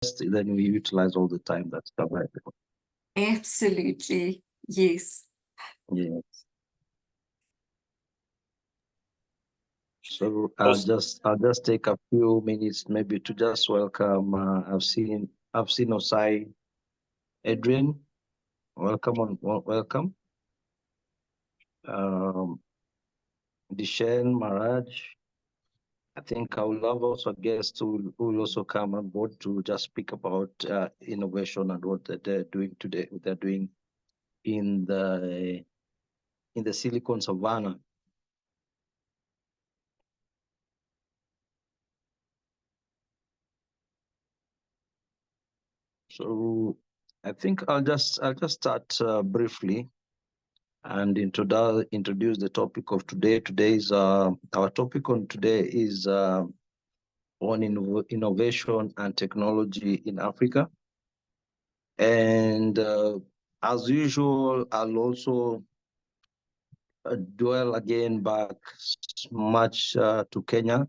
then we utilize all the time that's available. Absolutely. Yes. Yeah. So I'll just take a few minutes maybe to just welcome. I've seen Osai, Adrian. Welcome. Dishen, Maraj. I think I will have also guests who will also come on board to just speak about innovation and what they're doing today. They're doing in the Silicon Savannah. So I think I'll just start briefly and introduce the topic of today. Today's our topic on today is on innovation and technology in Africa. And as usual, I'll also dwell again back much to Kenya,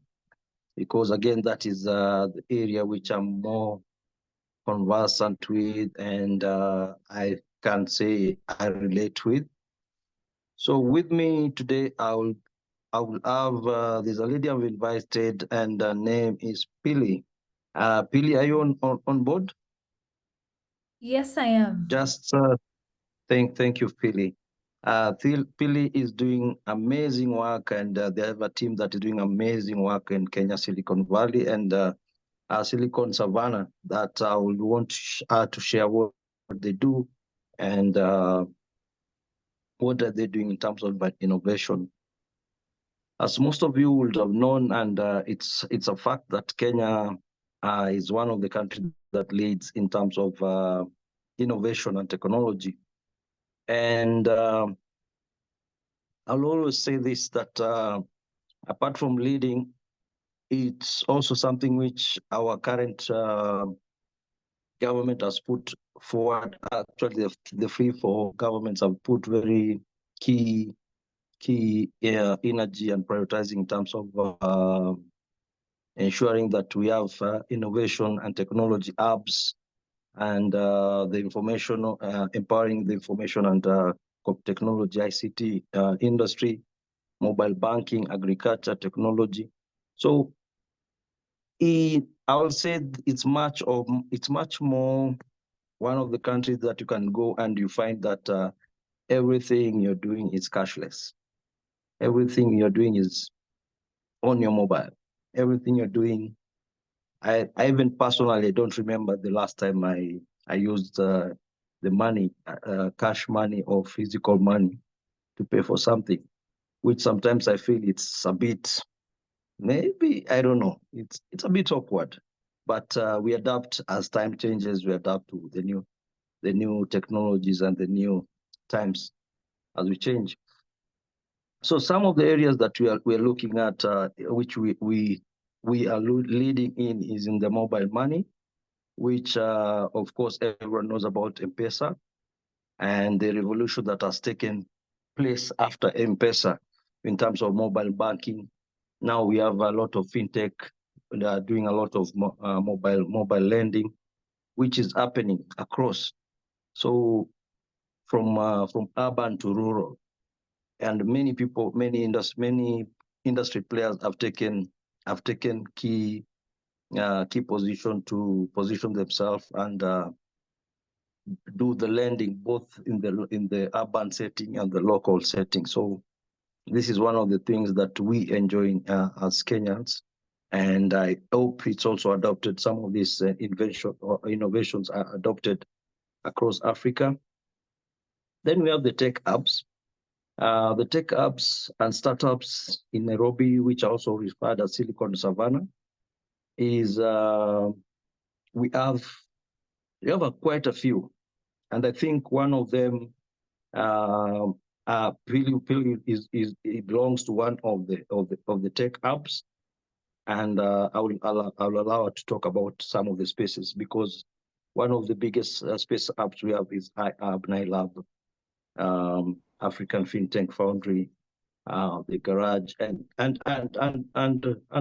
because again, that is the area which I'm more conversant with, and I can say I relate with. So with me today, I will have, there's a lady I've invited, and her name is Pili. Pili, are you on board? Yes, I am. Just thank you, Pili. Pili is doing amazing work, and they have a team that is doing amazing work in Kenya, Silicon Valley, and Silicon Savannah, that I would want to share what they do, and what are they doing in terms of innovation. As most of you would have known, and it's a fact that Kenya is one of the countries that leads in terms of innovation and technology. And I'll always say this, that apart from leading, it's also something which our current government has put forward. Actually, the free for governments have put very key energy and prioritizing in terms of ensuring that we have innovation and technology hubs, and the information, empowering the information and technology, ICT industry, mobile banking, agriculture, technology. So I will say it's much more one of the countries that you can go and you find that everything you're doing is cashless. Everything you're doing is on your mobile. Everything you're doing, I even personally don't remember the last time I used the money, cash money or physical money to pay for something, which sometimes I feel it's a bit, maybe, I don't know, it's a bit awkward, but we adapt as time changes. We adapt to the new technologies and the new times as we change. So some of the areas that we're looking at, which we are leading in, is in the mobile money, which of course everyone knows about M-Pesa and the revolution that has taken place after M-Pesa in terms of mobile banking. Now we have a lot of fintech doing a lot of mobile lending, which is happening across. So from urban to rural, and many people, many industry players have taken key position to position themselves and do the lending both in the urban setting and the local setting. So this is one of the things that we enjoy as Kenyans, and I hope it's also adopted. Some of these innovations are adopted across Africa. Then we have the tech hubs. The tech hubs and startups in Nairobi, which are also referred as Silicon Savannah, is we have quite a few, and I think one of them, Pili it belongs to one of the tech hubs, and I'll allow her to talk about some of the spaces, because one of the biggest space hubs we have is iHub, NILab, African FinTech Foundry, the garage, and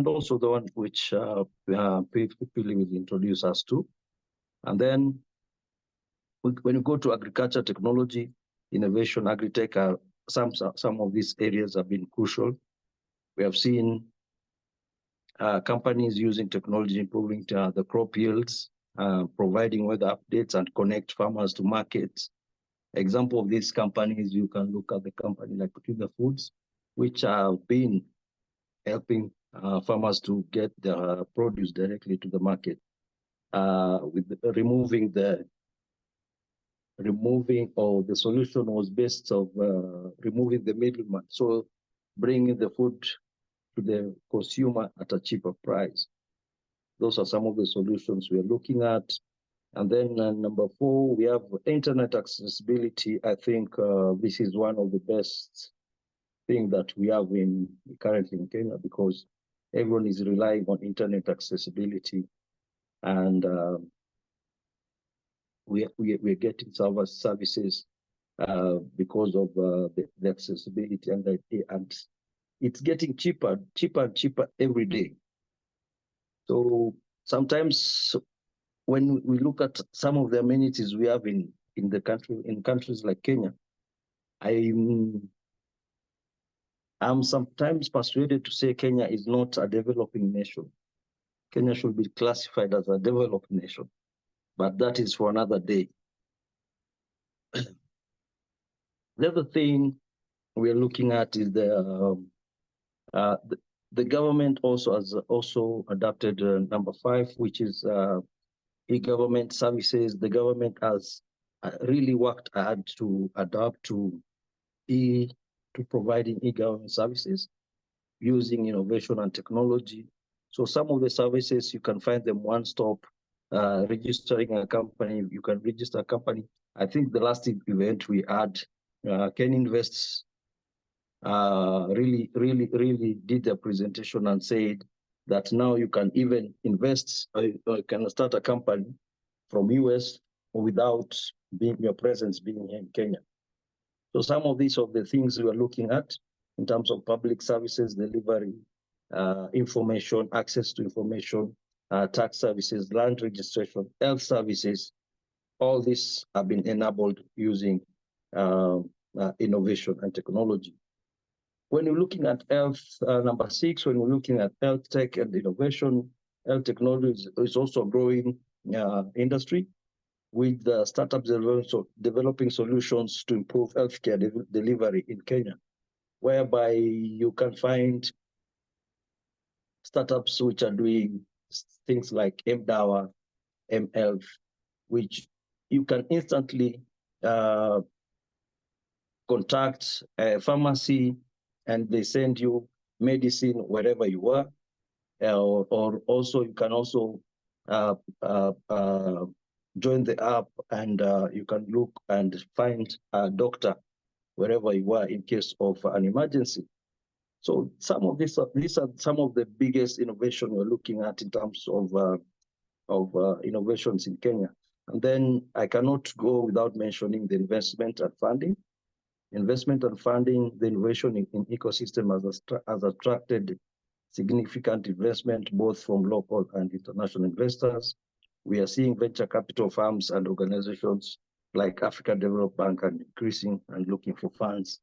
also the one which Pili will introduce us to. And then when you go to agriculture technology, innovation, agritech, some of these areas have been crucial. We have seen companies using technology improving the crop yields, providing weather updates and connect farmers to markets. Example of these companies, you can look at the company like Peculiar Foods, which have been helping farmers to get their produce directly to the market, with removing or the solution was based of removing the middleman, so bringing the food to the consumer at a cheaper price. Those are some of the solutions we are looking at. And then number 4, we have internet accessibility. I think this is one of the best thing that we have currently in Kenya, because everyone is relying on internet accessibility, and we're getting services because of the accessibility, and it's getting cheaper and cheaper every day. So sometimes when we look at some of the amenities we have in the country, in countries like Kenya, I'm sometimes persuaded to say Kenya is not a developing nation. Kenya should be classified as a developed nation, but that is for another day. The other thing we're looking at is the government also has adopted number 5, which is e-government services. The government has really worked hard to adapt to providing e-government services using innovation and technology. So some of the services, you can find them one-stop. Registering a company, you can register a company. I think the last event we had, Ken Invests really did a presentation and said that now you can even invest, or you can start a company from US without your presence being here in Kenya. So some of these are the things we are looking at in terms of public services delivery, information, access to information, tax services, land registration, health services. All these have been enabled using innovation and technology. When you're looking at health, number 6, when we're looking at health tech and innovation, health technology is also a growing industry, with startups developing solutions to improve healthcare delivery in Kenya, whereby you can find startups which are doing things like mDawa, mHealth, which you can instantly contact a pharmacy and they send you medicine wherever you are, or also you can also join the app, and you can look and find a doctor wherever you are in case of an emergency. So some of these are some of the biggest innovation we're looking at in terms of innovations in Kenya. And then I cannot go without mentioning the investment and funding. Investment and funding, the innovation in ecosystem has attracted significant investment both from local and international investors. We are seeing venture capital firms and organizations like Africa Development Bank and increasing and looking for funds,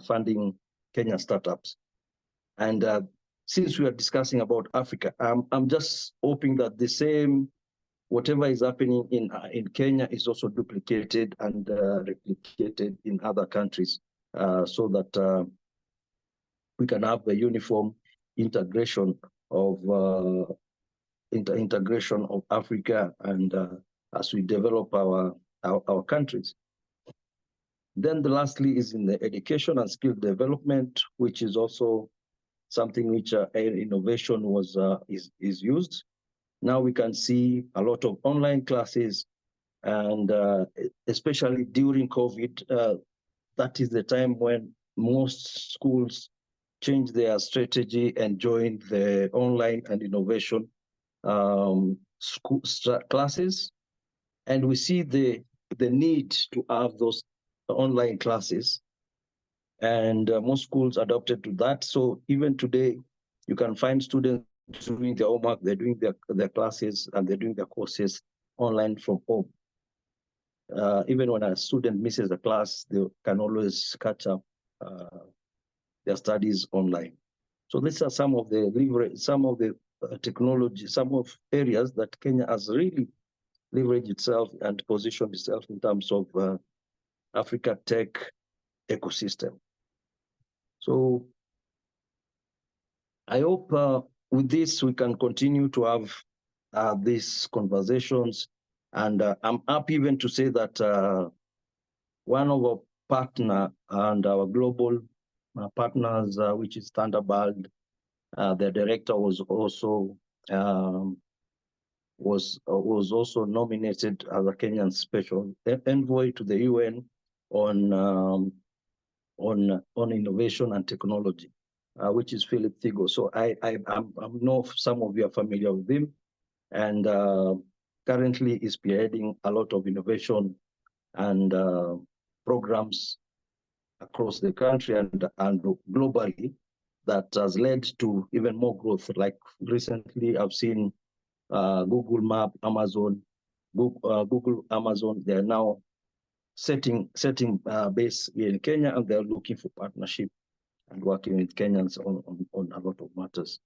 funding Kenya startups. And since we are discussing about Africa, I'm just hoping that the same, whatever is happening in Kenya is also duplicated and replicated in other countries, so that we can have a uniform integration of integration of Africa, and as we develop our countries. Then lastly is in the education and skill development, which is also something which innovation is used. Now we can see a lot of online classes, and especially during COVID, that is the time when most schools change their strategy and join the online and innovation school classes. And we see the need to have those online classes, and most schools adopted to that. So even today, you can find students doing their homework, they're doing their classes, and they're doing their courses online from home. Even when a student misses a class, they can always catch up their studies online. So these are some of the technology, some of areas that Kenya has really leveraged itself and positioned itself in terms of Africa tech ecosystem. So I hope with this we can continue to have these conversations, and I'm happy even to say that one of our partner and our global partners, which is Thunderbird, the director was also nominated as a Kenyan special envoy to the UN on innovation and technology, which is Philip Thigo. So I know some of you are familiar with him, and currently is spearheading a lot of innovation and programs across the country and globally that has led to even more growth. Like recently, I've seen Google Map, Google, Amazon. They are now setting base in Kenya, and they're looking for partnership and working with Kenyans on a lot of matters.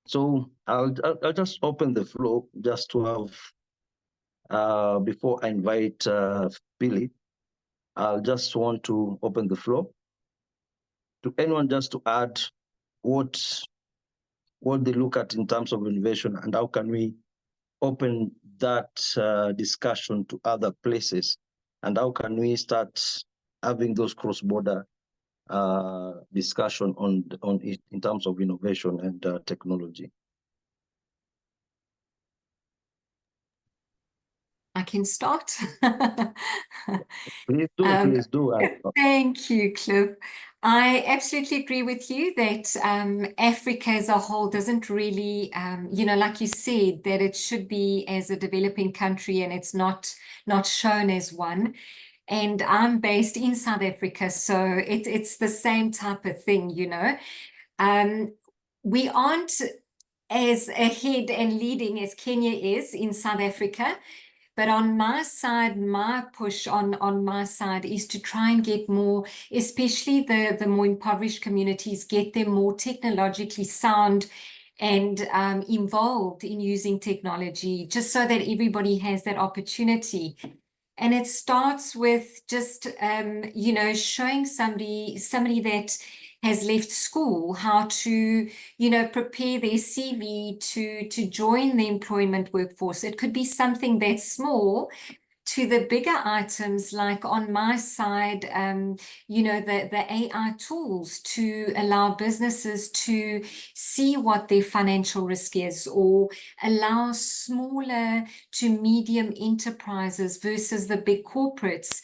So I'll just open the floor just to have, before I invite Billy, I'll just want to open the floor to anyone just to add what they look at in terms of innovation and how can we open that discussion to other places, and how can we start having those cross-border discussion on it in terms of innovation and technology. I can start. Please do. Thank you, Cliff. I absolutely agree with you that Africa as a whole doesn't really, like you said, that it should be as a developing country and it's not shown as one. And I'm based in South Africa, so it's the same type of thing, We aren't as ahead and leading as Kenya is in South Africa. But on my side, my push on my side is to try and get more, especially the more impoverished communities, get them more technologically sound and involved in using technology, just so that everybody has that opportunity. And it starts with just, showing somebody that has left school how to, prepare their CV to join the employment workforce. It could be something that's small to the bigger items, like on my side, the AI tools to allow businesses to see what their financial risk is, or allow smaller to medium enterprises versus the big corporates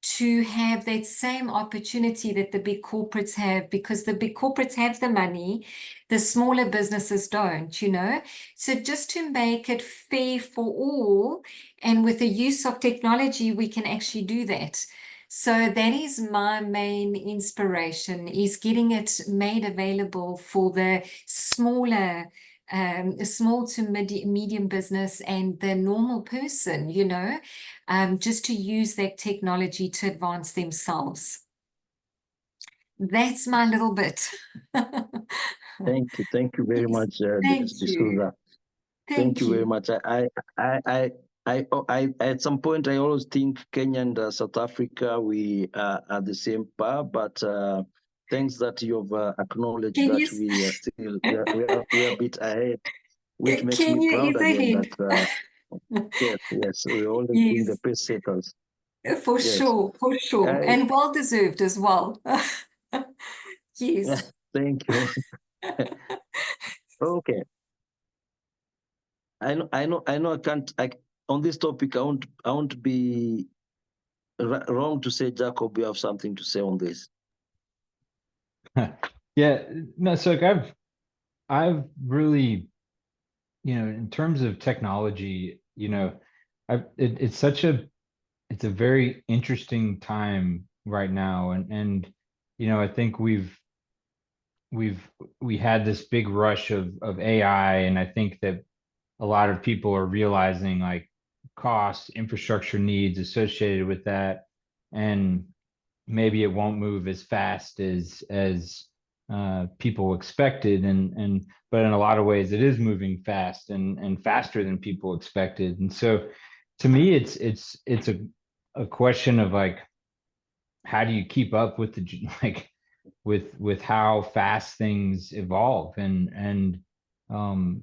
to have that same opportunity that the big corporates have, because the big corporates have the money, the smaller businesses don't, So just to make it fair for all, and with the use of technology, we can actually do that. So that is my main inspiration, is getting it made available for the smaller small to medium business and the normal person, just to use that technology to advance themselves. That's my little bit. Thank you very much, Thank you. Thank you very much. I at some point I always think Kenya and South Africa we are the same pair, but thanks that you've acknowledged that we are still we are a bit ahead, which makes me Kenya proud is again ahead. that yes, we're always being the pace setters. For Yes. sure, and well deserved as well. Yes. Thank you. Okay. I know. I can't. On this topic, I won't be wrong to say, Jacob, you have something to say on this. Yeah, no, so like I've really, in terms of technology, it's a very interesting time right now. And I think we had this big rush of AI, and I think that a lot of people are realizing like costs, infrastructure needs associated with that, and maybe it won't move as fast as people expected, and but in a lot of ways it is moving fast and faster than people expected. And so to me it's a question of like, how do you keep up with the like with how fast things evolve, and um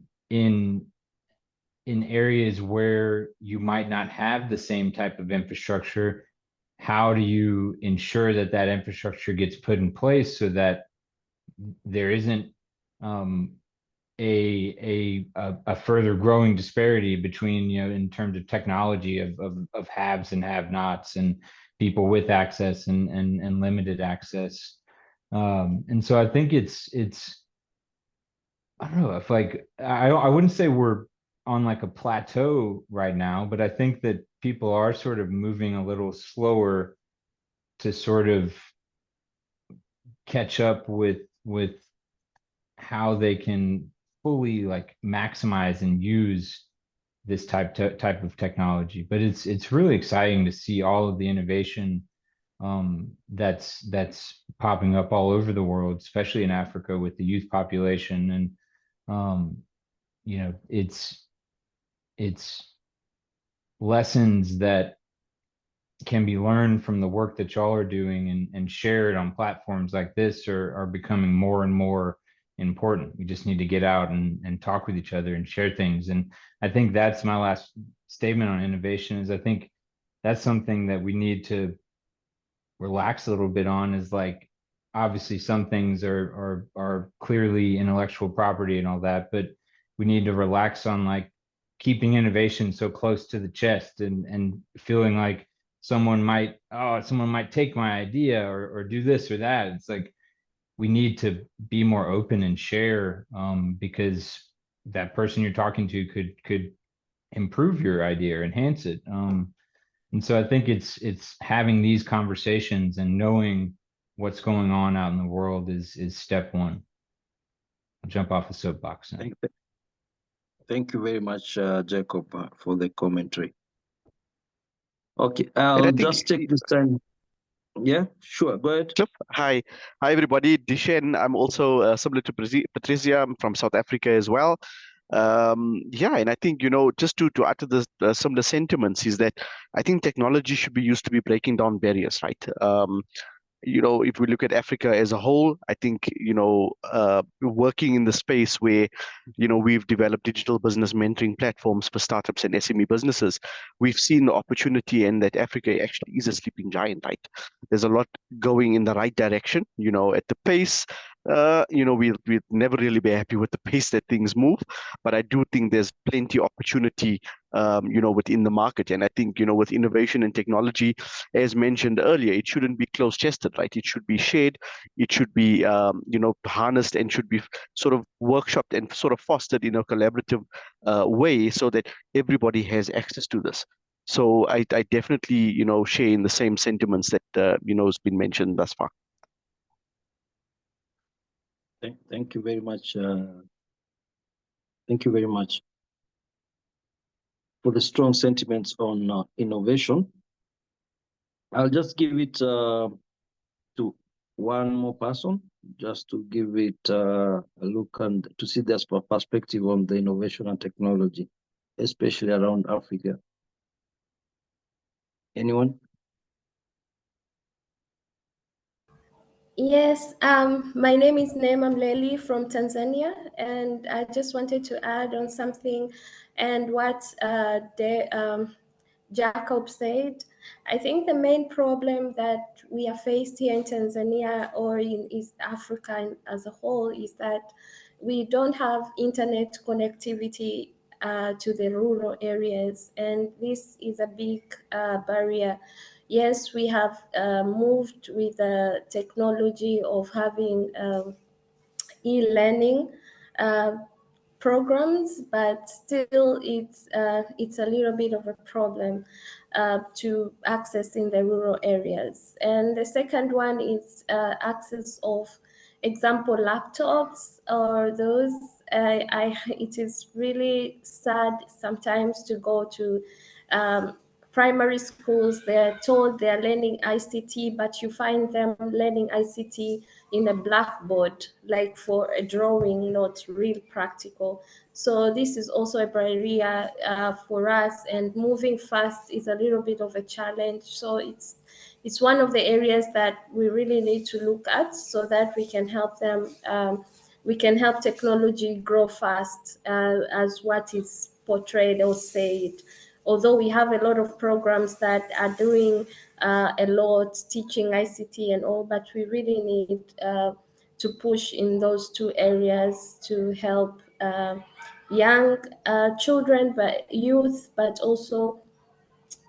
in areas where you might not have the same type of infrastructure, how do you ensure that that infrastructure gets put in place so that there isn't um, a further growing disparity between, you know, in terms of technology of haves and have-nots, and people with access and limited access. And so I think it's I don't know if like I wouldn't say we're on like a plateau right now, but I think that people are sort of moving a little slower to sort of catch up with how they can fully like maximize and use this type of technology. But it's really exciting to see all of the innovation that's popping up all over the world, especially in Africa with the youth population. And you know, it's lessons that can be learned from the work that y'all are doing and shared on platforms like this are becoming more and more important. We just need to get out and talk with each other and share things. And I think that's my last statement on innovation, is I think that's something that we need to relax a little bit on. Is like, obviously some things are clearly intellectual property and all that, but we need to relax on like keeping innovation so close to the chest, and feeling like someone might take my idea or do this or that. It's like we need to be more open and share, because that person you're talking to could improve your idea or enhance it. And so I think it's having these conversations and knowing what's going on out in the world is step one. I'll jump off the soapbox now. Thank you very much, Jacob, for the commentary. Okay, And I I'll think, just take this time. Yeah, sure, go ahead. hi everybody. Dishen, I'm also similar to Patricia. I'm from South Africa as well. Yeah, and I think, you know, just to utter the some of the sentiments is that I think technology should be used to be breaking down barriers, right? You know, if we look at Africa as a whole, I think, you know, working in the space where, you know, we've developed digital business mentoring platforms for startups and SME businesses, we've seen the opportunity, and that Africa actually is a sleeping giant, right? There's a lot going in the right direction, you know, at the pace. You know, we'll never really be happy with the pace that things move, but I do think there's plenty of opportunity, you know, within the market. And I think, you know, with innovation and technology, as mentioned earlier, it shouldn't be close-chested, right? It should be shared. It should be, you know, harnessed, and should be sort of workshopped and sort of fostered in a collaborative way, so that everybody has access to this. So I definitely, you know, share in the same sentiments that, you know, has been mentioned thus far. Thank you very much. Thank you very much for the strong sentiments on innovation. I'll just give it to one more person, just to give it a look and to see their perspective on the innovation and technology, especially around Africa. Anyone? Yes, my name is Neema Mleli from Tanzania, and I just wanted to add on something and what Jacob said. I think the main problem that we are faced here in Tanzania or in East Africa as a whole is that we don't have internet connectivity to the rural areas, and this is a big barrier. Yes, we have moved with the technology of having e-learning programs, but still it's a little bit of a problem to access in the rural areas. And the second one is access of example laptops or those it is really sad sometimes to go to primary schools. They're told they're learning ICT, but you find them learning ICT in a blackboard, like for a drawing, not real practical. So this is also a barrier for us, and moving fast is a little bit of a challenge. So it's one of the areas that we really need to look at so that we can help them. We can help technology grow fast as what is portrayed or said. Although we have a lot of programs that are doing a lot, teaching ICT and all, but we really need to push in those two areas to help young children, but youth, but also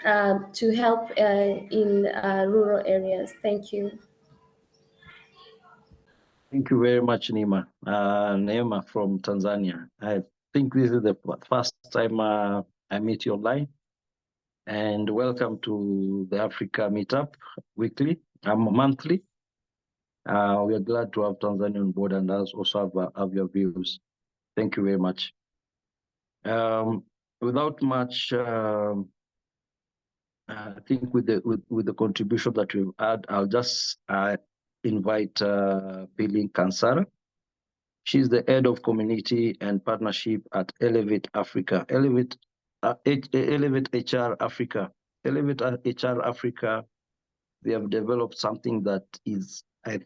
to help in rural areas. Thank you. Thank you very much, Neema. Neema from Tanzania. I think this is the first time I meet you online. And welcome to the Africa Meetup weekly, monthly. We are glad to have Tanzania on board and also have your views. Thank you very much. Without much, I think with the contribution that we've had, I'll just invite Pili Kansara. She's the head of community and partnership at Elevate Africa. Elevate HR Africa. Elevate HR Africa. They have developed something that is, I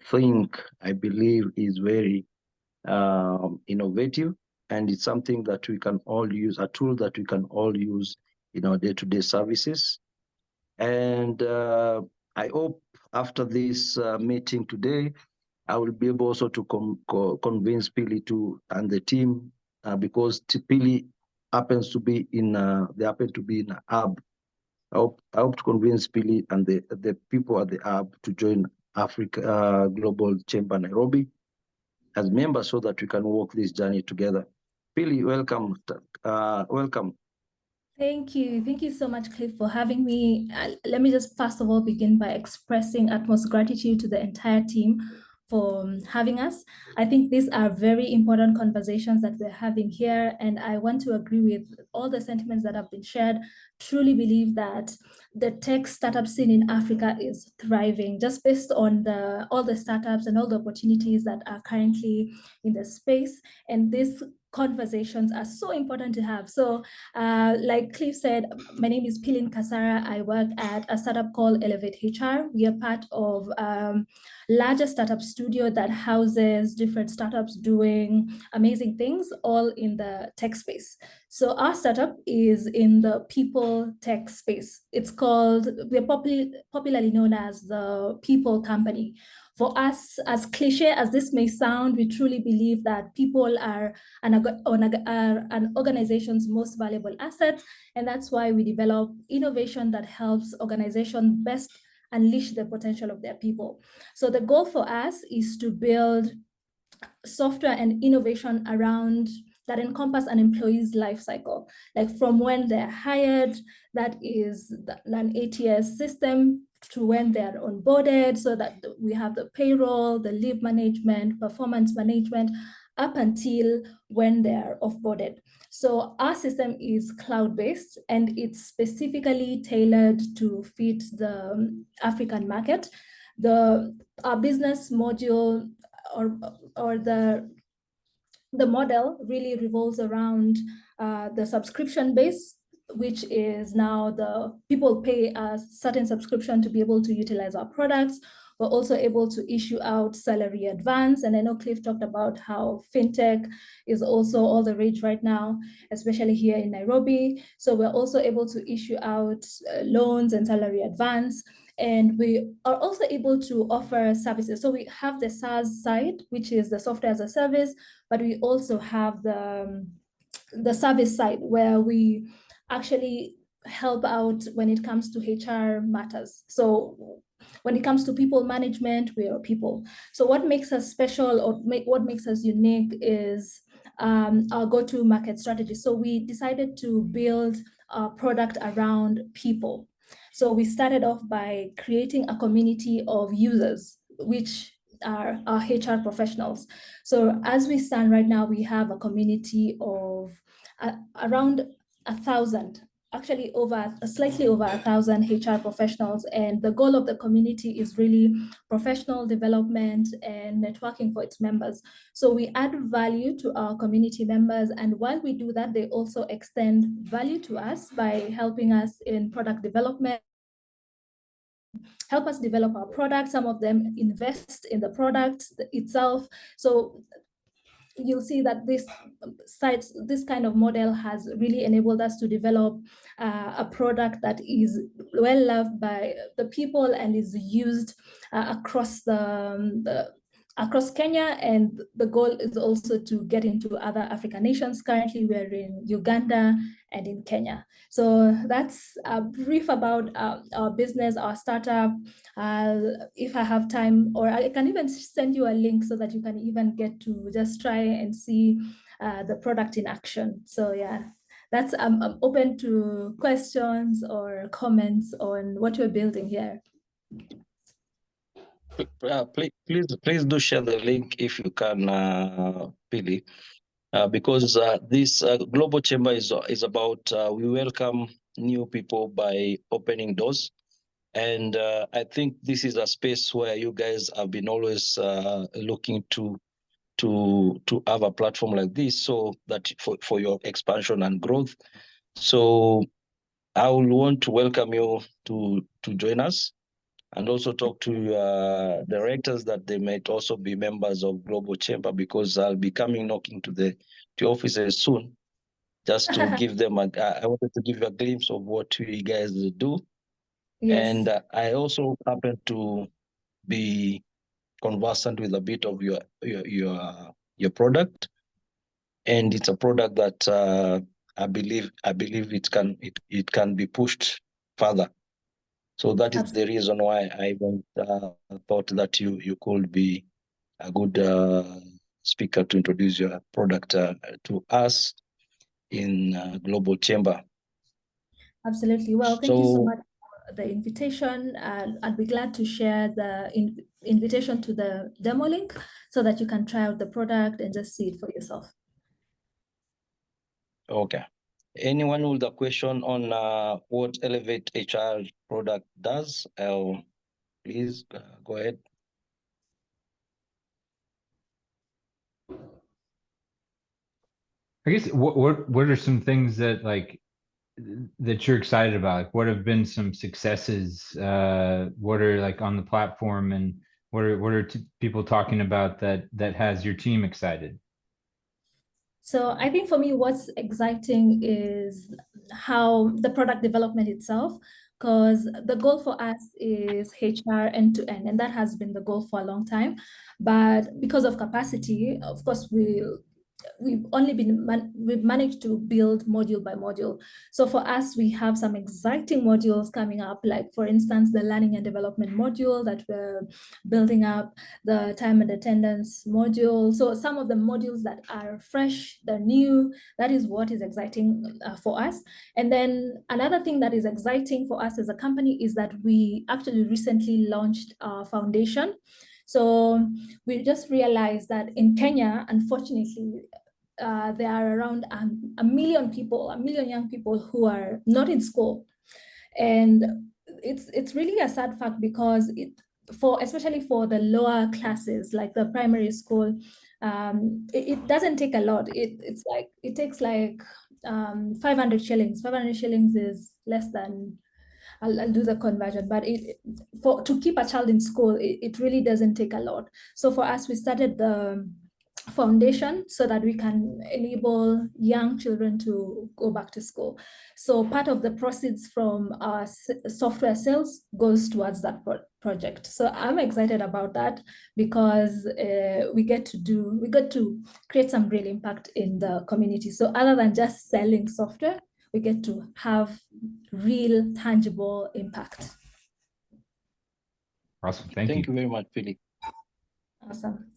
believe, is very innovative, and it's something that we can all use, a tool that we can all use in our day-to-day services. And I hope after this meeting today, I will be able also to convince Pili and the team because Pili happens to be they happen to be in a hub. I hope to convince Pili and the people at the hub to join Africa Global Chamber Nairobi as members so that we can walk this journey together. Pili, welcome. Welcome. Thank you. Thank you so much, Cliff, for having me. Let me just first of all begin by expressing utmost gratitude to the entire team for having us. I think these are very important conversations that we're having here, and I want to agree with all the sentiments that have been shared. Truly believe that the tech startup scene in Africa is thriving just based on all the startups and all the opportunities that are currently in the space. And these conversations are so important to have. So like Cliff said, my name is Pilin Kasara. I work at a startup called Elevate HR. We are part of larger startup studio that houses different startups doing amazing things, all in the tech space. So our startup is in the people tech space. It's called, we're popularly known as the People Company. For us, as cliche as this may sound, we truly believe that people are an organization's most valuable asset. And that's why we develop innovation that helps organizations best unleash the potential of their people. So the goal for us is to build software and innovation around that encompass an employee's life cycle, like from when they're hired, that is an ATS system, to when they're onboarded, so that we have the payroll, the leave management, performance management, up until when they're offboarded. So our system is cloud-based, and it's specifically tailored to fit the African market. Our business module or the model really revolves around the subscription base, which is now the people pay a certain subscription to be able to utilize our products. We're also able to issue out salary advance. And I know Cliff talked about how fintech is also all the rage right now, especially here in Nairobi. So we're also able to issue out loans and salary advance. And we are also able to offer services. So we have the SaaS side, which is the software as a service, but we also have the service side where we actually help out when it comes to HR matters. So when it comes to people management, we are people. So what makes us special, or what makes us unique, is our go-to market strategy. So we decided to build a product around people. So we started off by creating a community of users, which our HR professionals. So as we stand right now, we have a community of around 1,000, actually slightly over 1,000 HR professionals. And the goal of the community is really professional development and networking for its members. So we add value to our community members. And while we do that, they also extend value to us by helping us in product development, help us develop our product. Some of them invest in the product itself. So you'll see that this kind of model has really enabled us to develop a product that is well loved by the people and is used across across Kenya, and the goal is also to get into other African nations. Currently, we're in Uganda and in Kenya. So that's a brief about our business, our startup. If I have time, or I can even send you a link so that you can even get to just try and see the product in action. So yeah, that's I'm open to questions or comments on what we're building here. Please do share the link if you can, Pili, because this Global Chamber is about we welcome new people by opening doors. And I think this is a space where you guys have been always looking to have a platform like this, so that for your expansion and growth. So I will want to welcome you to join us, and also talk to directors that they might also be members of Global Chamber, because I'll be coming knocking to the offices soon, just to give them I wanted to give you a glimpse of what you guys do. Yes. And I also happen to be conversant with a bit of your product, and it's a product that I believe it can be pushed further. So that is the reason why I thought that you could be a good speaker to introduce your product to us in Global Chamber. Absolutely. Well, thank you so much for the invitation. I'd be glad to share the invitation to the demo link so that you can try out the product and just see it for yourself. Okay. Anyone with a question on what Elevate HR product does? Please go ahead. I guess what are some things that that you're excited about? Like, what have been some successes? What are like on the platform, and what are people talking about that has your team excited? So I think for me, what's exciting is how the product development itself, because the goal for us is HR end to end, and that has been the goal for a long time. But because of capacity, of course, we've managed to build module by module. So for us, we have some exciting modules coming up, like for instance, the learning and development module that we're building up, the time and attendance module. So some of the modules that are fresh, they're new, that is what is exciting for us. And then another thing that is exciting for us as a company is that we actually recently launched our foundation. So we just realized that in Kenya, unfortunately, there are around a million young people who are not in school. And it's really a sad fact, because especially for the lower classes, like the primary school, it doesn't take a lot. It takes like 500 shillings. 500 shillings is less than, I'll do the conversion, but to keep a child in school, it really doesn't take a lot. So for us, we started the foundation so that we can enable young children to go back to school. So part of the proceeds from our software sales goes towards that project. So I'm excited about that, because we get to create some real impact in the community. So other than just selling software, we get to have real tangible impact. Awesome. Thank you very much, Philip. Awesome.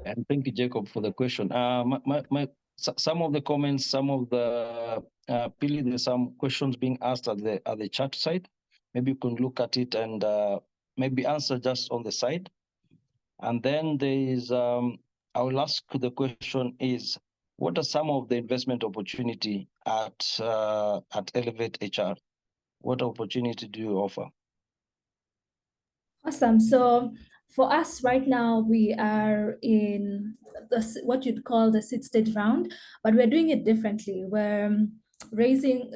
And thank you, Jacob, for the question. Some of the comments, some of the Pili, there's some questions being asked at the chat side. Maybe you can look at it and maybe answer just on the side. And then there is, I will ask the question is, what are some of the investment opportunity at Elevate HR? What opportunity do you offer? Awesome. So for us right now, we are in what you'd call the seed stage round, but we're doing it differently. We're raising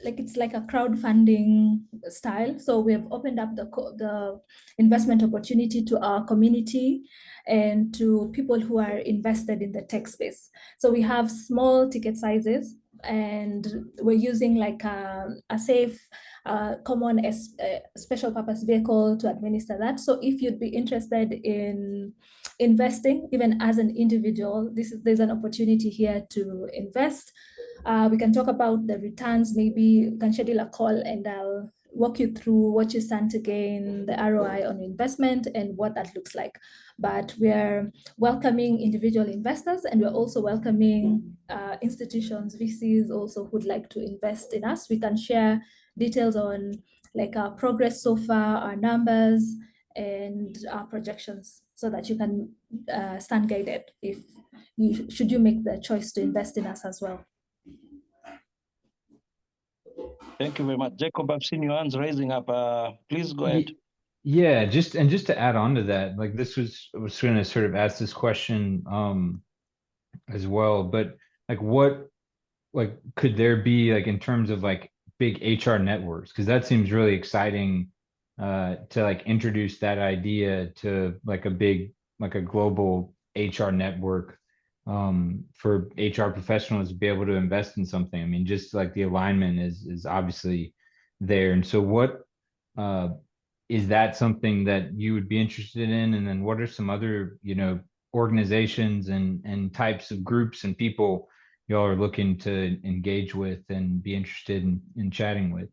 like it's like a crowdfunding style. So we have opened up the investment opportunity to our community and to people who are invested in the tech space. So we have small ticket sizes, and we're using like a safe common special purpose vehicle to administer that. So if you'd be interested in investing, even as an individual, there's an opportunity here to invest. We can talk about the returns. Maybe you can schedule a call and I'll walk you through what you stand to gain, the ROI on your investment, and what that looks like. But we're welcoming individual investors, and we're also welcoming institutions, VCs also who'd like to invest in us. We can share details on like our progress so far, our numbers, and our projections, so that you can stand guided if should you make the choice to invest in us as well. Thank you very much. Jacob, I've seen your hands raising up. Please go ahead. Yeah, just to add on to that, like I was going to sort of ask this question as well, but like what could there be like in terms of like big HR networks? Because that seems really exciting to like introduce that idea to like a global HR network for HR professionals to be able to invest in something. I mean, just like the alignment is obviously there. And so what is that something that you would be interested in? And then what are some other, organizations and types of groups and people y'all are looking to engage with and be interested in chatting with?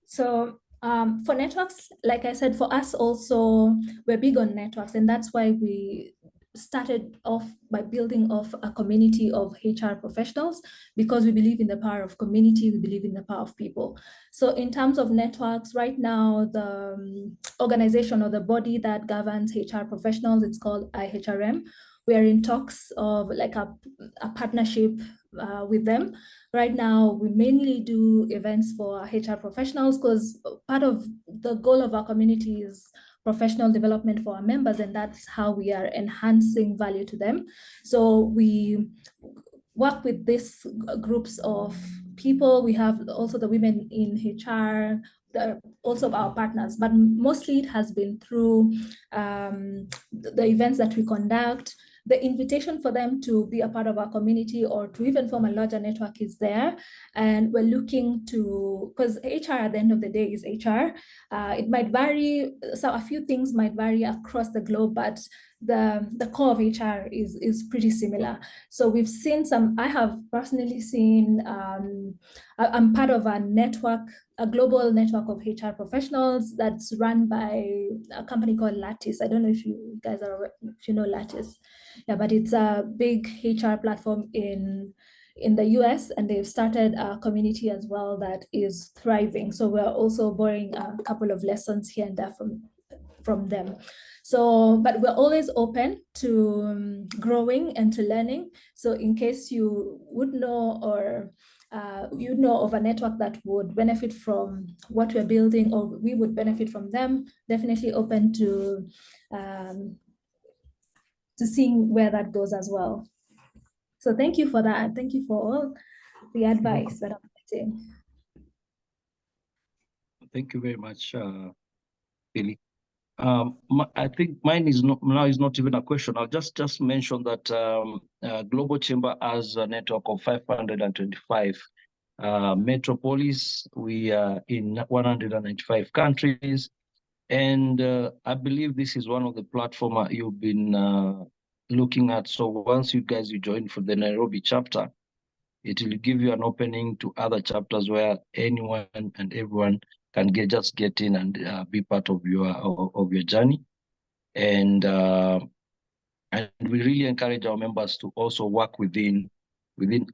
So for networks, like I said, for us also, we're big on networks, and that's why we started off by building off a community of HR professionals, because we believe in the power of community, we believe in the power of people. So in terms of networks, right now, the organization or the body that governs HR professionals, it's called IHRM. We are in talks of like a partnership with them. Right now, we mainly do events for HR professionals, because part of the goal of our community is professional development for our members, and that's how we are enhancing value to them. So we work with these groups of people. We have also the women in HR, also our partners, but mostly it has been through the events that we conduct. The invitation for them to be a part of our community or to even form a larger network is there. And we're looking to, because HR at the end of the day is HR. It might vary, so a few things might vary across the globe, but the core of HR is pretty similar. So we've seen I have personally seen, I'm part of a network, a global network of HR professionals that's run by a company called Lattice. I don't know if you guys if you know Lattice. Yeah, but it's a big HR platform in the US, and they've started a community as well that is thriving. So we're also borrowing a couple of lessons here and there from them. So, but we're always open to growing and to learning. So in case you would know or you know of a network that would benefit from what we're building, or we would benefit from them, definitely open to seeing where that goes as well. So thank you for that. Thank you for all the advice that I'm getting. Thank you very much, Billy. I think mine is not even a question. I'll just mention that Global Chamber has a network of 525 metropolis. We are in 195 countries, and I believe this is one of the platforms you've been looking at. So once you join for the Nairobi chapter, it will give you an opening to other chapters where anyone and everyone can just get in and be part of your journey. And we really encourage our members to also work within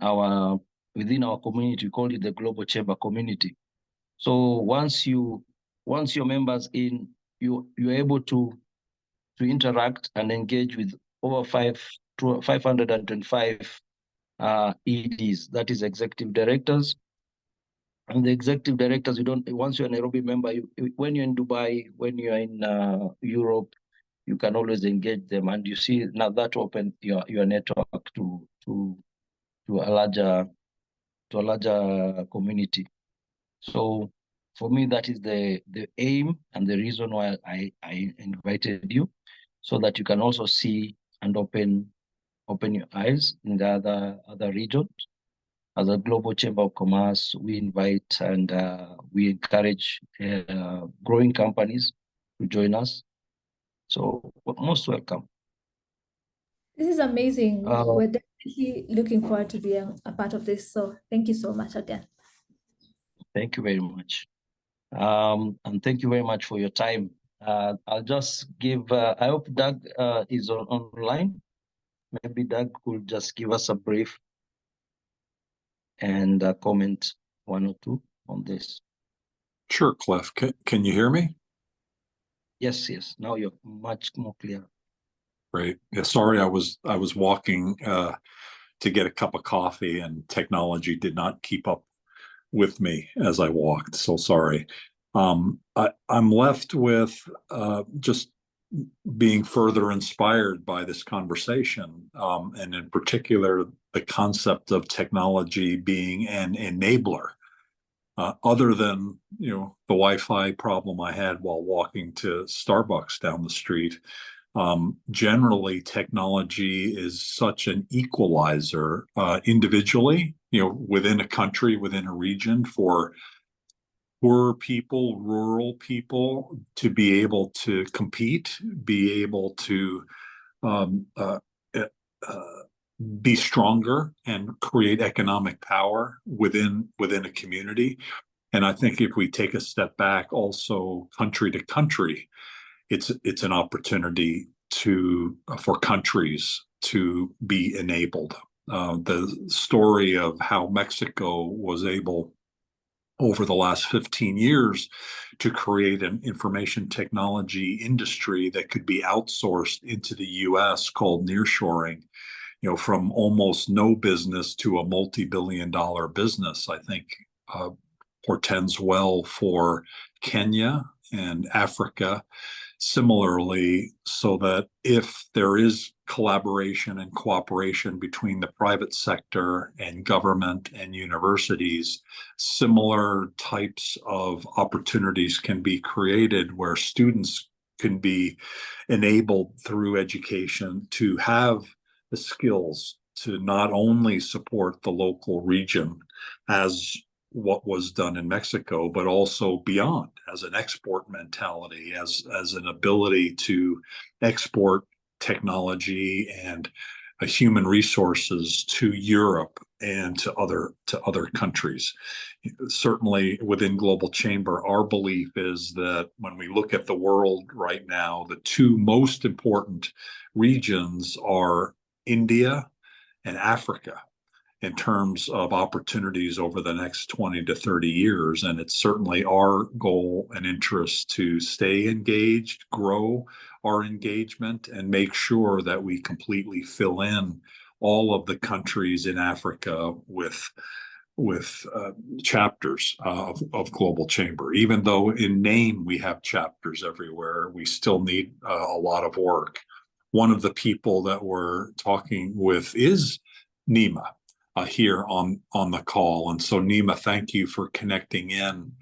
our community. We call it the Global Chamber community. So once your members in, you're able to to interact and engage with over 525 EDs, that is executive directors. And the executive directors, once you're a Nairobi member, when you're in Dubai, when you're in Europe, you can always engage them, and you see now that open your network to a larger community. So for me, that is the aim and the reason why I invited you, so that you can also see and open your eyes in the other regions. As a Global Chamber of Commerce, we invite and we encourage growing companies to join us. So most welcome. This is amazing. We're definitely looking forward to being a part of this. So thank you so much again. Thank you very much. And thank you very much for your time. I'll just give, I hope Doug is online. Maybe Doug could just give us a brief and comment one or two on this. Sure, Cliff. Can you hear me? Yes. Now you're much more clear. Great. Yeah, sorry, I was walking to get a cup of coffee, and technology did not keep up with me as I walked. So sorry. I'm left with just being further inspired by this conversation, and in particular, the concept of technology being an enabler. Other than the Wi-Fi problem I had while walking to Starbucks down the street, generally technology is such an equalizer individually, within a country, within a region, for poor people, rural people to be able to compete, be able to be stronger and create economic power within a community. And I think if we take a step back, also country to country, it's an opportunity for countries to be enabled. The story of how Mexico was able over the last 15 years to create an information technology industry that could be outsourced into the US, called nearshoring, from almost no business to a multi-billion-dollar business, I think portends well for Kenya and Africa similarly, so that if there is collaboration and cooperation between the private sector and government and universities, similar types of opportunities can be created where students can be enabled through education to have the skills to not only support the local region as what was done in Mexico, but also beyond, as an export mentality, as an ability to export technology and human resources to Europe and to other countries. Certainly within Global Chamber, our belief is that when we look at the world right now, the two most important regions are India and Africa in terms of opportunities over the next 20 to 30 years. And it's certainly our goal and interest to stay engaged, grow our engagement, and make sure that we completely fill in all of the countries in Africa with chapters of Global Chamber. Even though in name we have chapters everywhere, we still need a lot of work. One of the people that we're talking with is Nima, here on the call. And so Nima, thank you for connecting in,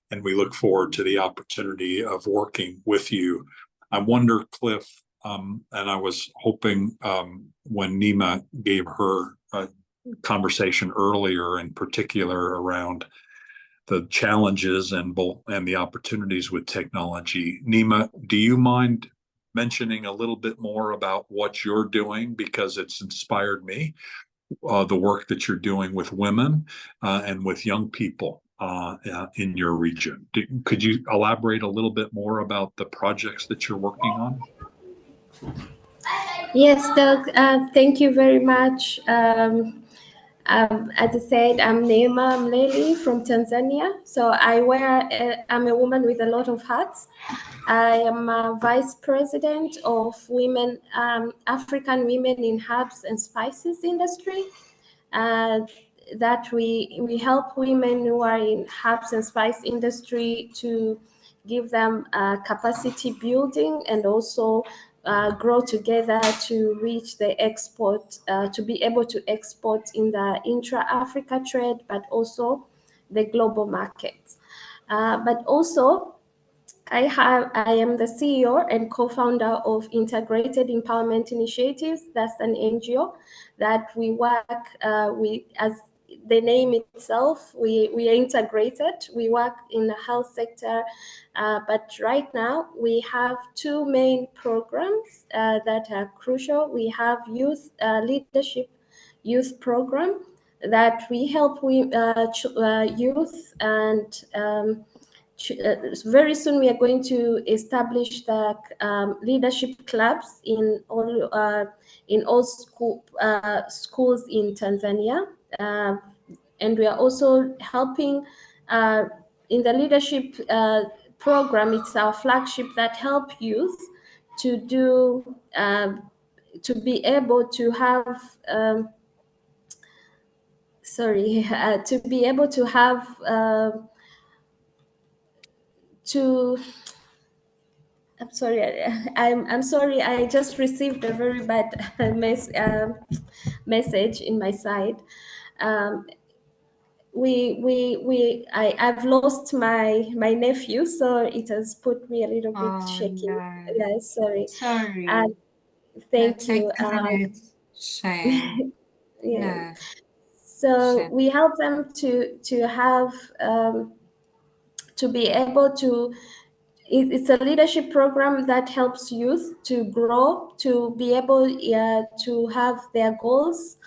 and we look forward to the opportunity of working with you. I wonder, Cliff, and I was hoping when Nima gave her conversation earlier, in particular around the challenges and the opportunities with technology. Nima, do you mind mentioning a little bit more about what you're doing? Because it's inspired me. The work that you're doing with women and with young people in your region. Could you elaborate a little bit more about the projects that you're working on? Yes, Doug, thank you very much. As I said, I'm Neema Mleli from Tanzania. So I'm a woman with a lot of hats. I am a vice president of women, African women in herbs and spices industry. That we help women who are in herbs and spice industry to give them capacity building and also grow together to reach the export, to be able to export in the intra-Africa trade, but also the global markets. But also, I am the CEO and co-founder of Integrated Empowerment Initiatives. That's an NGO that we work with, as the name itself, we are integrated. We work in the health sector, but right now we have two main programs that are crucial. We have youth leadership youth program that we help youth and very soon we are going to establish the leadership clubs in all schools in Tanzania, and we are also helping in the leadership program. It's our flagship that help youth to do to be able to have to be able to have to I'm sorry. I'm sorry. I just received a very bad message in my side. I've lost my nephew, so it has put me a little bit shaky. No. Yeah, sorry. Sorry. Thank you. Shame. Yeah. No. So Shame. we help them to have to be able to. It's a leadership program that helps youth to grow, to be able to have their goals,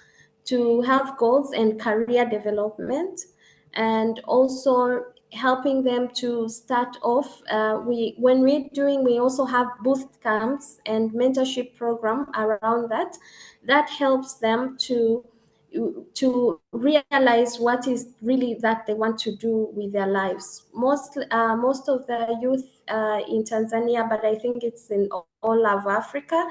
to have goals and career development, and also helping them to start off. We also have boot camps and mentorship program around that. That helps them to realize what is really that they want to do with their lives. Most of the youth in Tanzania, but I think it's in all of Africa,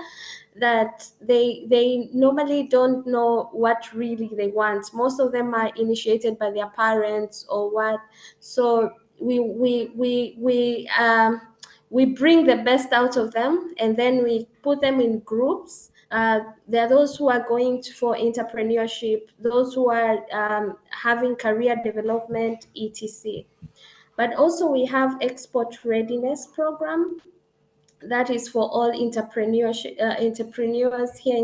that they normally don't know what really they want. Most of them are initiated by their parents or what. So we bring the best out of them, and then we put them in groups. There are those who are going for entrepreneurship, those who are having career development, etc. But also we have export readiness program that is for all entrepreneurs here in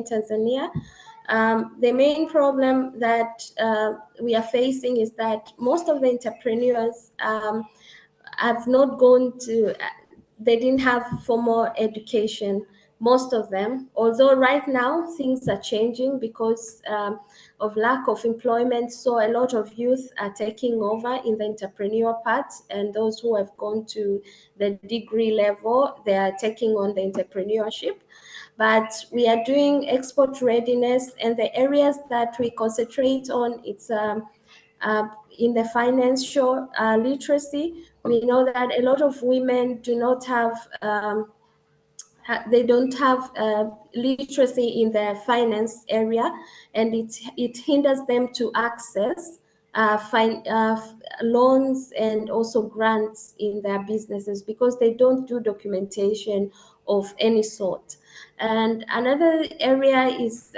Tanzania. The main problem that we are facing is that most of the entrepreneurs have not gone to, they didn't have formal education, most of them, although right now things are changing because of lack of employment. So a lot of youth are taking over in the entrepreneurial part, and those who have gone to the degree level, they are taking on the entrepreneurship. But we are doing export readiness, and the areas that we concentrate on, it's in the financial literacy. We know that a lot of women do not have they don't have literacy in the finance area, and it hinders them to access loans and also grants in their businesses because they don't do documentation of any sort. And another area is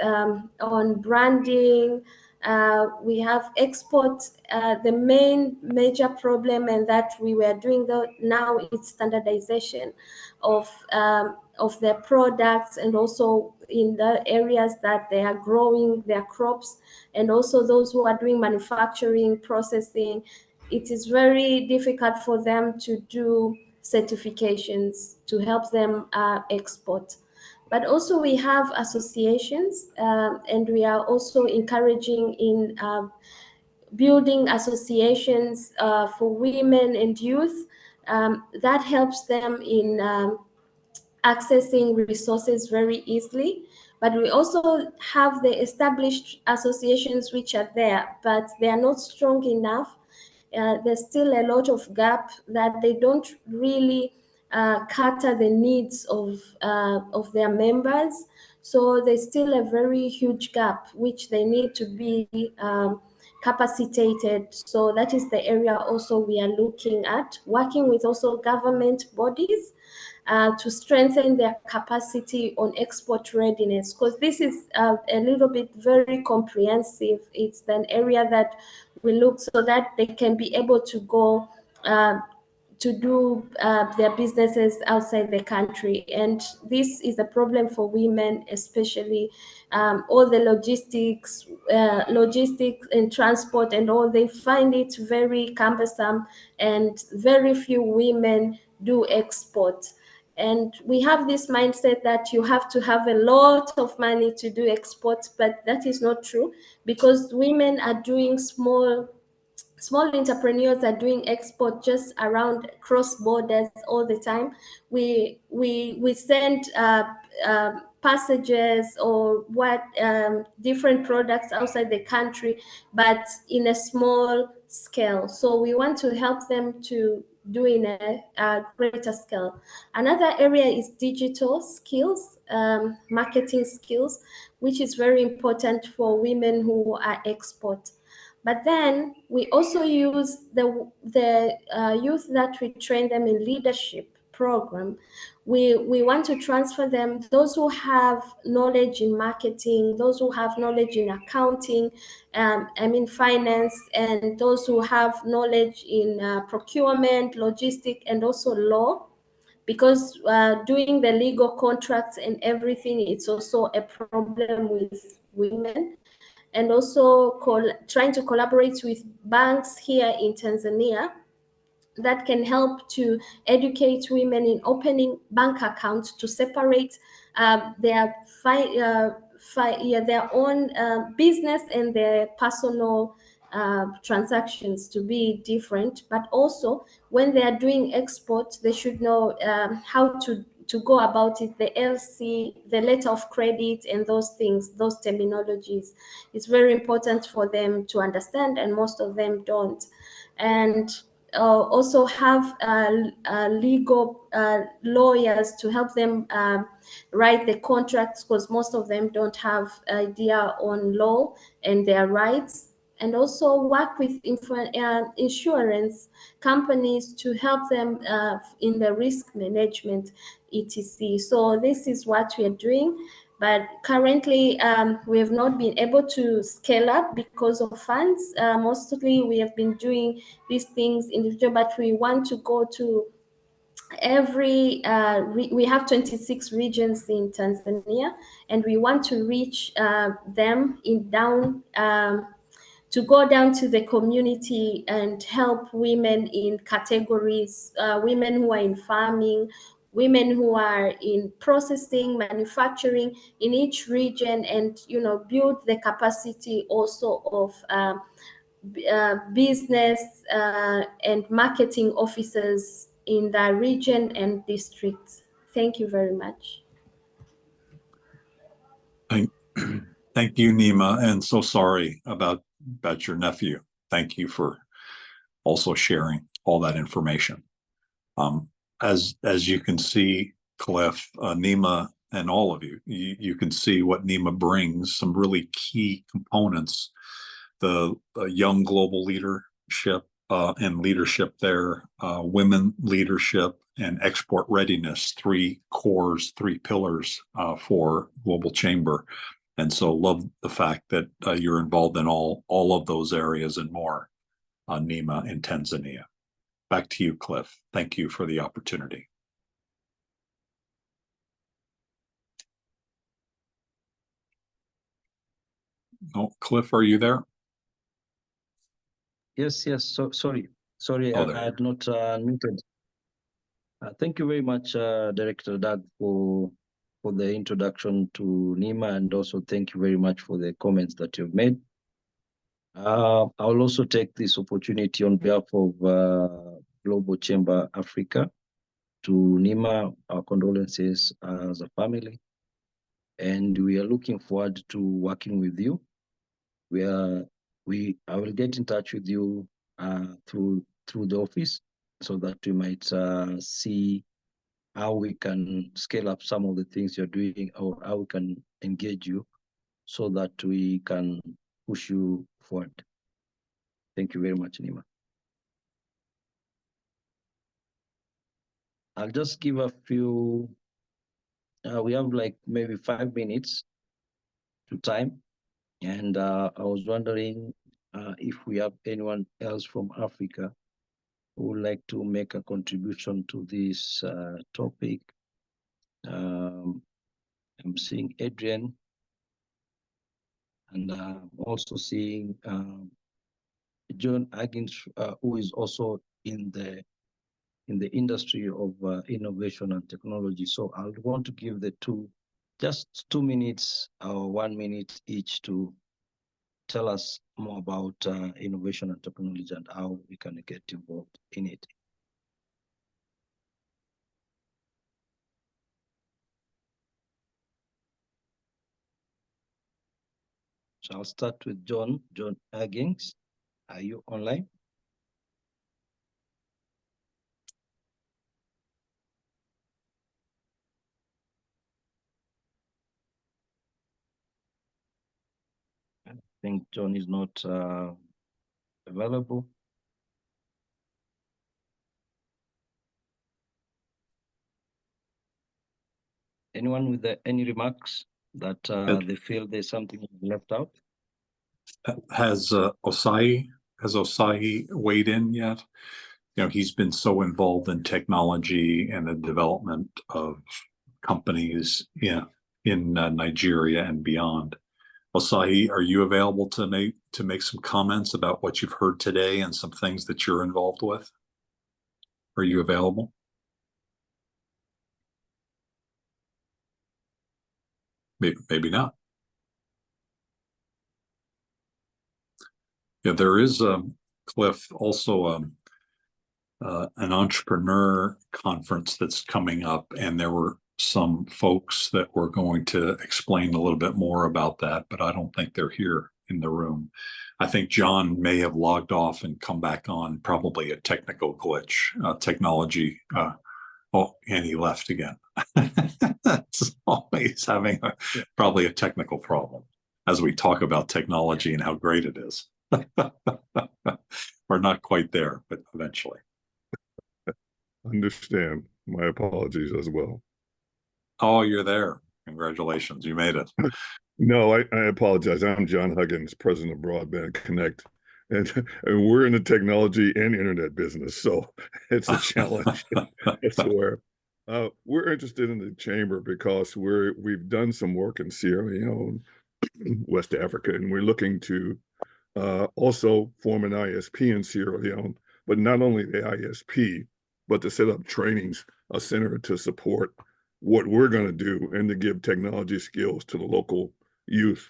on branding. We have export. The main major problem, and that we were doing now, is standardization of their products, and also in the areas that they are growing their crops, and also those who are doing manufacturing, processing. It is very difficult for them to do certifications to help them export. But also we have associations, and we are also encouraging in building associations for women and youth that helps them in accessing resources very easily. But we also have the established associations which are there, but they are not strong enough. There's still a lot of gap that they don't really cater the needs of their members. So there's still a very huge gap which they need to be capacitated. So that is the area also we are looking at, working with also government bodies to strengthen their capacity on export readiness, because this is a little bit very comprehensive. It's an area that we look so that they can be able to go to do their businesses outside the country. And this is a problem for women, especially all the logistics and transport and all. They find it very cumbersome, and very few women do export. And we have this mindset that you have to have a lot of money to do exports, but that is not true, because women are doing small entrepreneurs are doing export just around cross borders all the time. We send passages or different products outside the country, but in a small scale. So we want to help them to do in a greater scale. Another area is digital skills, marketing skills, which is very important for women who are export. But then we also use the youth that we train them in leadership program. We want to transfer them, those who have knowledge in marketing, those who have knowledge in accounting, finance, and those who have knowledge in procurement, logistic, and also law. Because doing the legal contracts and everything, it's also a problem with women. And also trying to collaborate with banks here in Tanzania that can help to educate women in opening bank accounts to separate their own business and their personal transactions to be different. But also, when they are doing export, they should know how to go about it, the LC, the letter of credit, and those things, those terminologies. It's very important for them to understand, and most of them don't. And also have legal lawyers to help them write the contracts, because most of them don't have idea on law and their rights. And also work with insurance companies to help them in the risk management, etc. So this is what we are doing. But currently, we have not been able to scale up because of funds. Mostly, we have been doing these things individual, but we want to go to every we have 26 regions in Tanzania, and we want to reach them in down to go down to the community and help women in categories, women who are in farming, women who are in processing, manufacturing in each region, and build the capacity also of business and marketing officers in the region and districts. Thank you very much. Thank you, Nima, and so sorry about your nephew. Thank you for also sharing all that information. As you can see, Cliff, Nima, and all of you can see what Nima brings, some really key components, the young global leadership and leadership there, women leadership, and export readiness, three cores, three pillars for Global Chamber. And so love the fact that you're involved in all of those areas and more, Nima, in Tanzania. Back to you, Cliff. Thank you for the opportunity. Oh, Cliff, are you there? Yes. So sorry, Oh, I had not muted. Thank you very much, Director Doug, for the introduction to Nima, and also thank you very much for the comments that you've made. I will also take this opportunity on behalf of Global Chamber Africa to Nima, our condolences as a family. and we are looking forward to working with you. I will get in touch with you through the office so that we might see how we can scale up some of the things you're doing, or how we can engage you so that we can push you forward. Thank you very much, Nima. I'll just give a few, we have like maybe 5 minutes to time. And I was wondering if we have anyone else from Africa who would like to make a contribution to this topic. I'm seeing Adrian, and I'm also seeing John Higgins, who is also in the industry of innovation and technology. So I want to give the just 2 minutes or 1 minute each to tell us more about innovation and technology and how we can get involved in it. So I'll start with John Higgins. Are you online? I think John is not available. Anyone with any remarks that they feel there's something left out? Has Osayi weighed in yet? You know, he's been so involved in technology and the development of companies in Nigeria and beyond. Osayi, are you available to make some comments about what you've heard today and some things that you're involved with? Are you available? Maybe not. Yeah, there is Cliff, also an entrepreneur conference that's coming up, and there were some folks that were going to explain a little bit more about that, but I don't think they're here in the room. I think John may have logged off and come back on, probably a technical glitch, technology. Oh, and he left again. It's always having probably a technical problem as we talk about technology and how great it is. We're not quite there, but eventually. Understand. My apologies as well. Oh, you're there. Congratulations. You made it. No, I apologize. I'm John Huggins, president of Broadband Connect. And we're in the technology and internet business, so it's a challenge. It's where we're interested in the chamber because we've done some work in Sierra Leone, West Africa, and we're looking to also form an ISP in Sierra Leone, but not only the ISP, but to set up trainings, a center to support what we're going to do and to give technology skills to the local youth.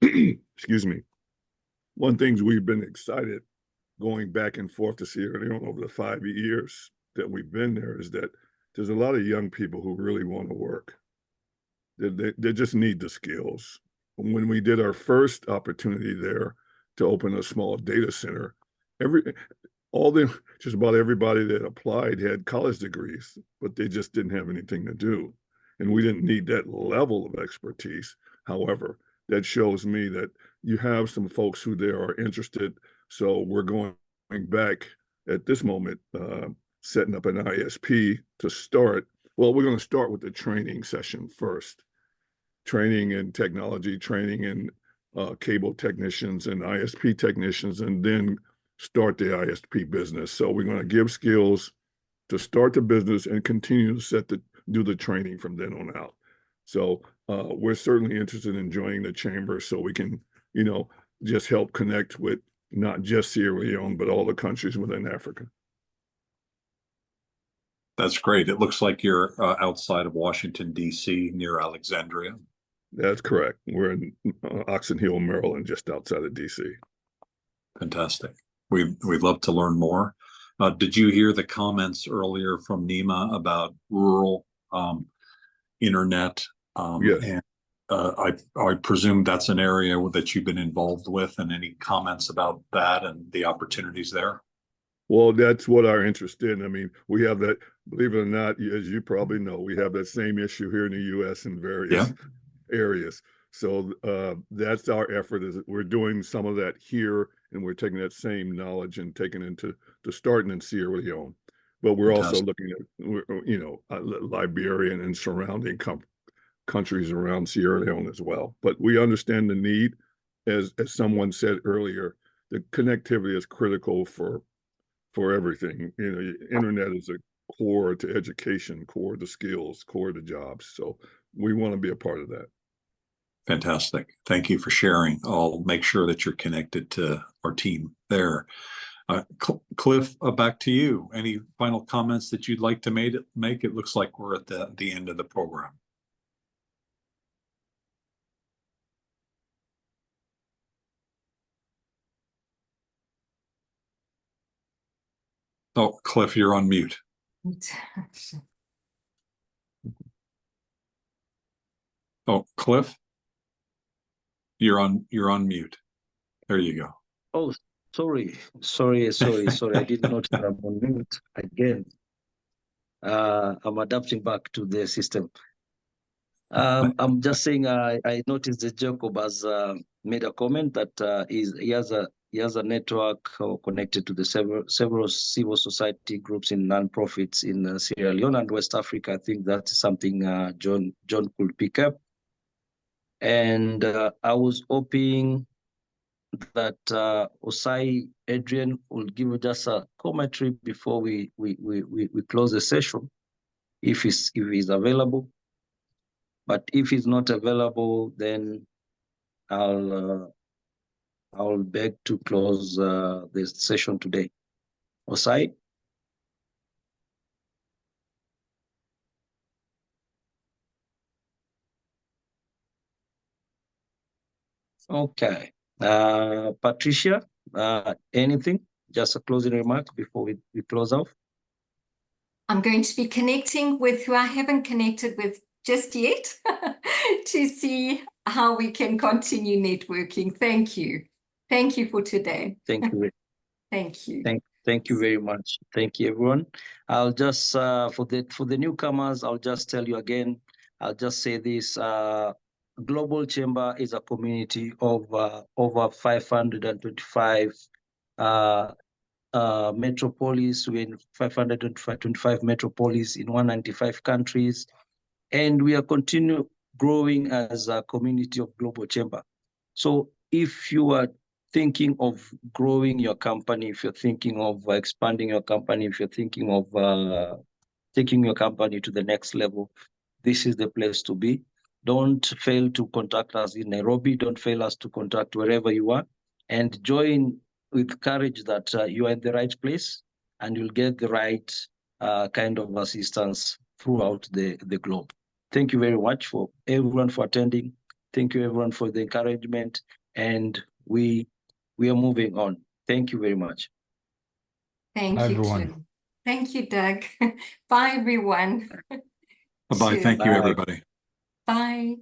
Excuse me. One thing we've been excited going back and forth to Sierra Leone over the 5 years that we've been there is that there's a lot of young people who really want to work. They just need the skills. When we did our first opportunity there to open a small data center, just about everybody that applied had college degrees, but they just didn't have anything to do. And we didn't need that level of expertise. However, that shows me that you have some folks who there are interested. So we're going back at this moment, setting up an ISP to start. Well, we're going to start with the training session first. Training in technology, training in cable technicians and ISP technicians, and then start the ISP business. So we're going to give skills to start the business and continue to do the training from then on out. So we're certainly interested in joining the chamber so we can, just help connect with not just Sierra Leone, but all the countries within Africa. That's great. It looks like you're outside of Washington, D.C., near Alexandria. That's correct. We're in Oxon Hill, Maryland, just outside of D.C. Fantastic. We'd love to learn more. Did you hear the comments earlier from Nima about rural internet Yes. And I presume that's an area that you've been involved with, and any comments about that and the opportunities there? Well, that's what our interest in. I mean, we have that, believe it or not, as you probably know, we have that same issue here in the US in various areas. So that's our effort, is that we're doing some of that here, and we're taking that same knowledge and taking it to starting in Sierra Leone. But we're also looking at, Liberia and surrounding countries around Sierra Leone as well. But we understand the need, as someone said earlier, the connectivity is critical for everything. Internet is a core to education, core to skills, core to jobs. So we want to be a part of that. Fantastic. Thank you for sharing. I'll make sure that you're connected to our team there. Cliff, back to you. Any final comments that you'd like to make? It looks like we're at the end of the program. Oh, Cliff, you're on mute. Oh, Cliff, you're on mute. There you go. Oh, sorry. I didn't notice I'm on mute again. I'm adapting back to the system. I'm just saying, I noticed that Jacob has made a comment that he has a network connected to the several civil society groups in non-profits in Sierra Leone and West Africa. I think that's something John could pick up. And I was hoping that Osai Adrian will give just a commentary before we close the session, if he's available. But if he's not available, then I'll beg to close the session today. Osai? Okay. Patricia, anything? Just a closing remark before we close off? I'm going to be connecting with who I haven't connected with just yet to see how we can continue networking. Thank you. Thank you for today. Thank you. Thank you. Thank you very much. Thank you, everyone. I'll just for the newcomers, I'll just tell you again. I'll just say this: Global Chamber is a community of over 525 metropolis. We're in 525 metropolis in 195 countries, and we are continue growing as a community of Global Chamber. So if you are thinking of growing your company, if you're thinking of expanding your company, if you're thinking of taking your company to the next level, this is the place to be. Don't fail to contact us in Nairobi. Don't fail us to contact wherever you are, and join with courage that you are in the right place, and you'll get the right kind of assistance throughout the globe. Thank you very much for everyone for attending. Thank you everyone for the encouragement, and we are moving on. Thank you very much. Thank you, everyone. Thank you, Doug. Bye, everyone. Bye. Thank you, everybody. Bye.